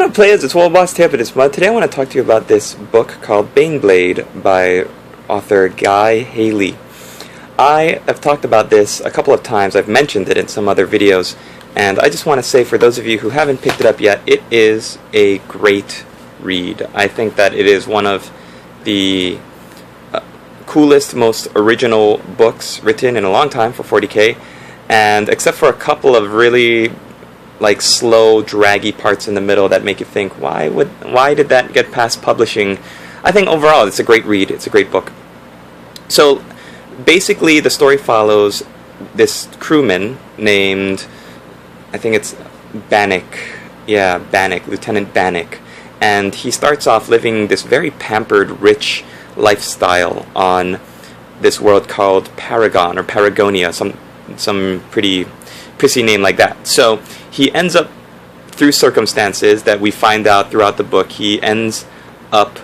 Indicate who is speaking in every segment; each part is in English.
Speaker 1: What up, players? It's World Boss Tampa this month. Today I want to talk to you about this book called Baneblade by author Guy Haley. I have talked about this a couple of times. I've mentioned it in some other videos, and I just want to say, for those of you who haven't picked it up yet, it is a great read. I think that it is one of the coolest, most original books written in a long time for 40K, and except for a couple of really slow, draggy parts in the middle that make you think, why did that get past publishing? I think overall it's a great read. It's a great book. So basically the story follows this crewman named, I think it's Bannick. Yeah, Bannick, Lieutenant Bannick. And he starts off living this very pampered, rich lifestyle on this world called Paragon or Paragonia, some pretty prissy name like that. So he ends up, through circumstances that we find out throughout the book, he ends up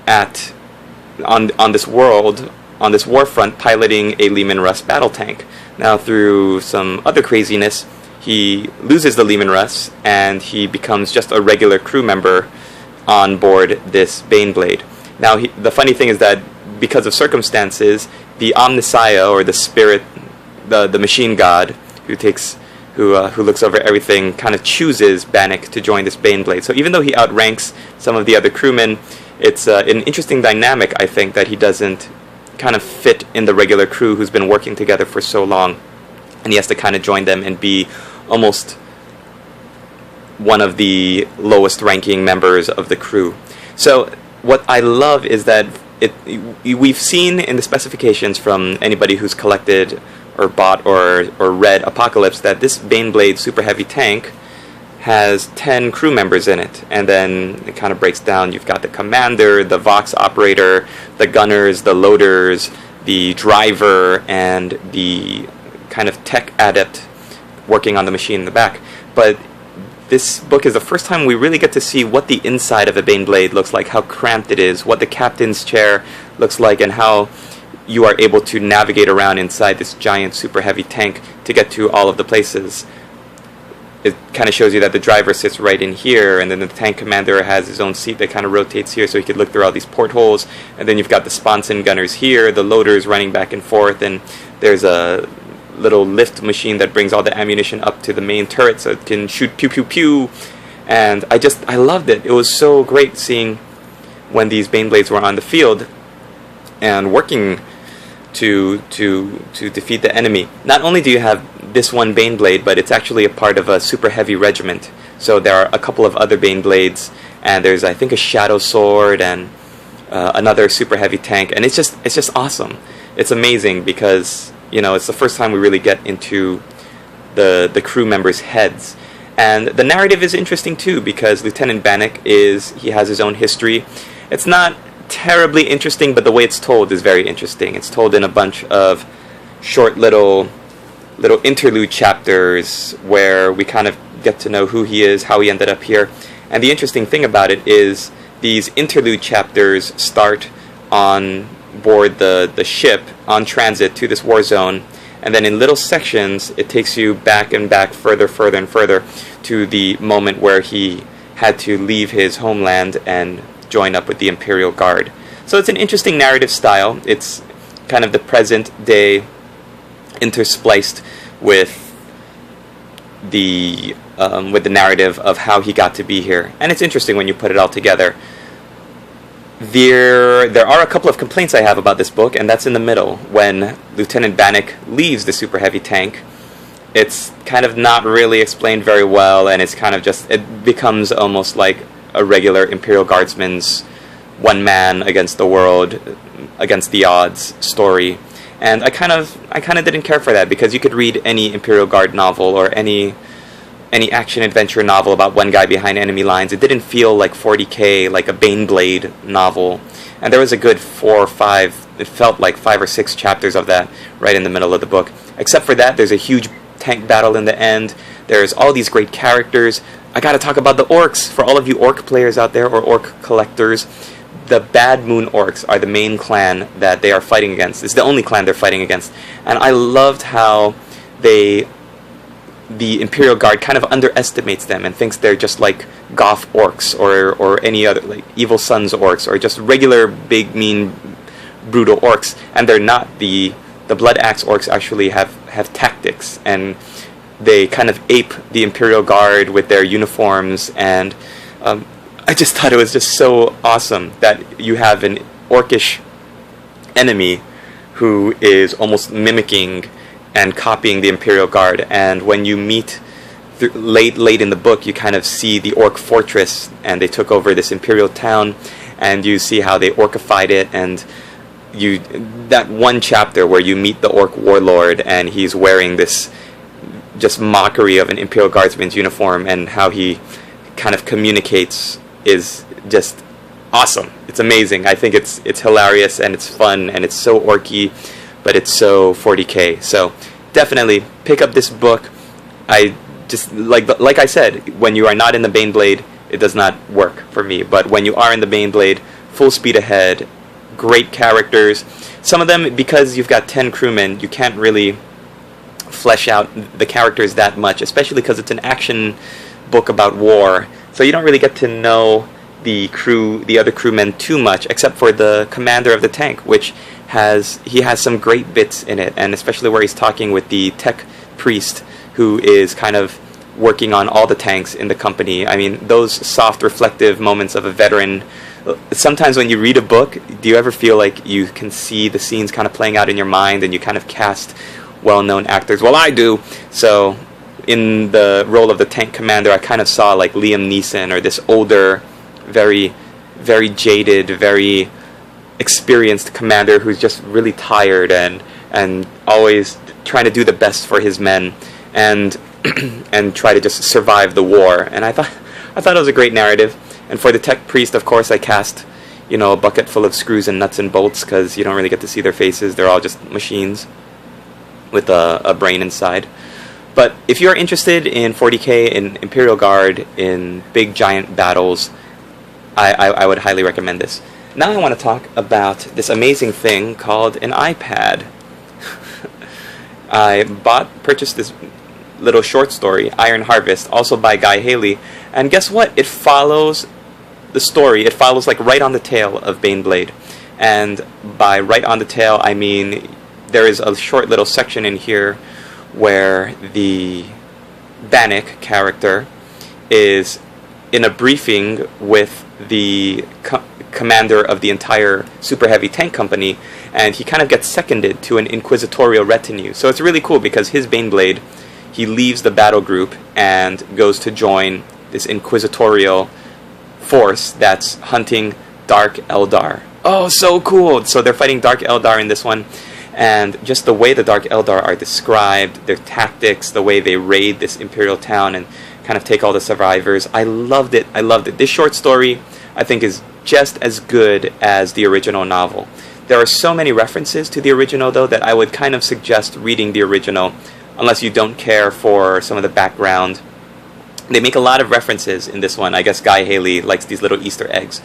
Speaker 1: on this world, on this warfront, piloting a Lehman Russ battle tank. Now, through some other craziness, he loses the Lehman Russ and he becomes just a regular crew member on board this Baneblade. Now, the funny thing is that because of circumstances, the Omnissiah, or the spirit, the machine god, who looks over everything, kind of chooses Bannick to join this Baneblade. So even though he outranks some of the other crewmen, it's an interesting dynamic, I think, that he doesn't kind of fit in the regular crew who's been working together for so long, and he has to kind of join them and be almost one of the lowest ranking members of the crew. So what I love is that we've seen in the specifications from anybody who's collected or bought or read Apocalypse that this Baneblade super heavy tank has 10 crew members in it, and then it kind of breaks down. You've got the commander, the Vox operator, the gunners, the loaders, the driver, and the kind of tech adept working on the machine in the back. But this book is the first time we really get to see what the inside of a Baneblade looks like, how cramped it is, what the captain's chair looks like, and how you are able to navigate around inside this giant super heavy tank to get to all of the places. It kind of shows you that the driver sits right in here, and then the tank commander has his own seat that kind of rotates here so he could look through all these portholes, and then you've got the sponson gunners here, the loaders running back and forth, and there's a little lift machine that brings all the ammunition up to the main turret so it can shoot pew pew pew. And I loved it. It was so great seeing when these Baneblades were on the field and working to defeat the enemy. Not only do you have this one Baneblade, but it's actually a part of a super heavy regiment. So there are a couple of other Baneblades, and there's, I think, a Shadow Sword and another super heavy tank, and it's just awesome. It's amazing because it's the first time we really get into the crew members' heads. And the narrative is interesting too, because Lieutenant Bannick he has his own history. It's not terribly interesting, but the way it's told is very interesting. It's told in a bunch of short little interlude chapters where we kind of get to know who he is, how he ended up here. And the interesting thing about it is these interlude chapters start on board the ship on transit to this war zone, and then in little sections it takes you back and back, further and further, to the moment where he had to leave his homeland and join up with the Imperial Guard. So it's an interesting narrative style. It's kind of the present day interspliced with the narrative of how he got to be here, and it's interesting when you put it all together. There are a couple of complaints I have about this book, and that's in the middle. When Lieutenant Bannick leaves the super heavy tank, it's kind of not really explained very well, and it's kind of it becomes almost like a regular Imperial Guardsman's one man against the world, against the odds story. And I kind of didn't care for that, because you could read any Imperial Guard novel or any action-adventure novel about one guy behind enemy lines. It didn't feel like 40K, like a Baneblade novel. And there was a good 4 or 5, it felt like 5 or 6 chapters of that right in the middle of the book. Except for that, there's a huge tank battle in the end. There's all these great characters. I gotta talk about the orcs. For all of you orc players out there, or orc collectors, the Bad Moon Orcs are the main clan that they are fighting against. It's the only clan they're fighting against. And I loved how they the Imperial Guard kind of underestimates them and thinks they're just like goth orcs or any other, like Evil Sun's orcs, or just regular big, mean, brutal orcs, and they're not. The Blood Axe orcs actually have tactics, and they kind of ape the Imperial Guard with their uniforms, and I just thought it was just so awesome that you have an orcish enemy who is almost mimicking and copying the Imperial Guard. And when you meet late in the book, you kind of see the orc fortress, and they took over this Imperial town, and you see how they orcified it, and that one chapter where you meet the orc warlord, and he's wearing this just mockery of an Imperial Guardsman's uniform, and how he kind of communicates is just awesome. It's amazing. I think it's hilarious, and it's fun, and it's so orky, but it's so 40K. So definitely pick up this book. I just like I said, when you are not in the Baneblade, it does not work for me. But when you are in the Baneblade, full speed ahead. Great characters. Some of them, because you've got 10 crewmen, you can't really flesh out the characters that much, especially because it's an action book about war. So you don't really get to know the other crewmen too much, except for the commander of the tank, which has some great bits in it, and especially where he's talking with the tech priest, who is kind of working on all the tanks in the company. I mean, those soft, reflective moments of a veteran. Sometimes when you read a book, do you ever feel like you can see the scenes kind of playing out in your mind, and you kind of cast well-known actors? Well, I do. So in the role of the tank commander, I kind of saw like Liam Neeson, or this older, very, very jaded, very experienced commander who's just really tired and always trying to do the best for his men, and and try to just survive the war. And I thought it was a great narrative. And for the tech priest, of course, I cast, a bucket full of screws and nuts and bolts, because you don't really get to see their faces. They're all just machines with a brain inside. But if you're interested in 40K, in Imperial Guard, in big giant battles, I would highly recommend this. Now I want to talk about this amazing thing called an iPad. I purchased this little short story, Iron Harvest, also by Guy Haley, and guess what? It follows the story. It follows like right on the tail of Baneblade. And by right on the tail, I mean there is a short little section in here where the Bannick character is in a briefing with the commander of the entire super heavy tank company, and he kind of gets seconded to an inquisitorial retinue. So it's really cool, because his Baneblade, he leaves the battle group and goes to join this inquisitorial force that's hunting Dark Eldar. Oh, so cool! So they're fighting Dark Eldar in this one, and just the way the Dark Eldar are described, their tactics, the way they raid this Imperial town and kind of take all the survivors. I loved it. This short story, I think, is just as good as the original novel. There are so many references to the original, though, that I would kind of suggest reading the original, unless you don't care for some of the background. They make a lot of references in this one. I guess Guy Haley likes these little Easter eggs.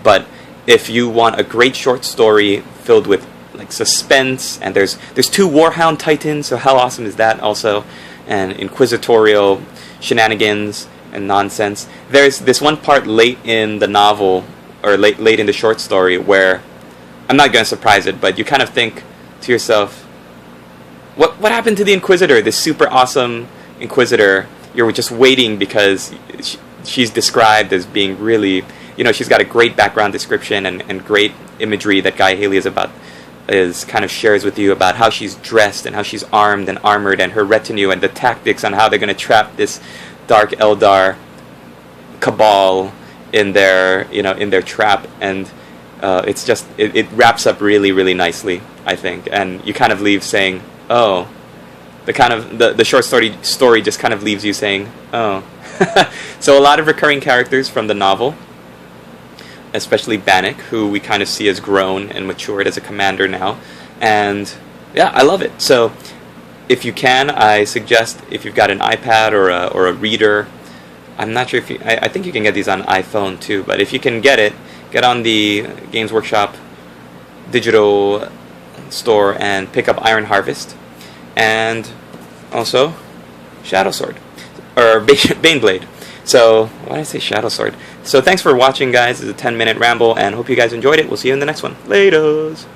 Speaker 1: But if you want a great short story filled with like suspense, and there's 2 Warhound Titans, so how awesome is that also? And inquisitorial shenanigans and nonsense. There's this one part late in the novel, or late in the short story, where I'm not going to surprise it, but you kind of think to yourself, what happened to the Inquisitor, this super awesome Inquisitor? You're just waiting, because she's described as being really, she's got a great background description and great imagery that Guy Haley is kind of shares with you about how she's dressed and how she's armed and armored, and her retinue, and the tactics on how they're going to trap this Dark Eldar cabal in their trap. And it's just it wraps up really, really nicely, I think, and you kind of leave saying, oh, the short story just kind of leaves you saying, oh. So a lot of recurring characters from the novel, especially Bannick, who we kind of see as grown and matured as a commander now. And yeah, I love it. So if you can, I suggest, if you've got an iPad or a reader, I'm not sure if I think you can get these on iPhone too, but if you can get on the Games Workshop digital store and pick up Iron Harvest. And also, Shadow Sword. Or Baneblade. So, why did I say Shadow Sword? So thanks for watching, guys. This is a 10-minute ramble, and hope you guys enjoyed it. We'll see you in the next one. Laters!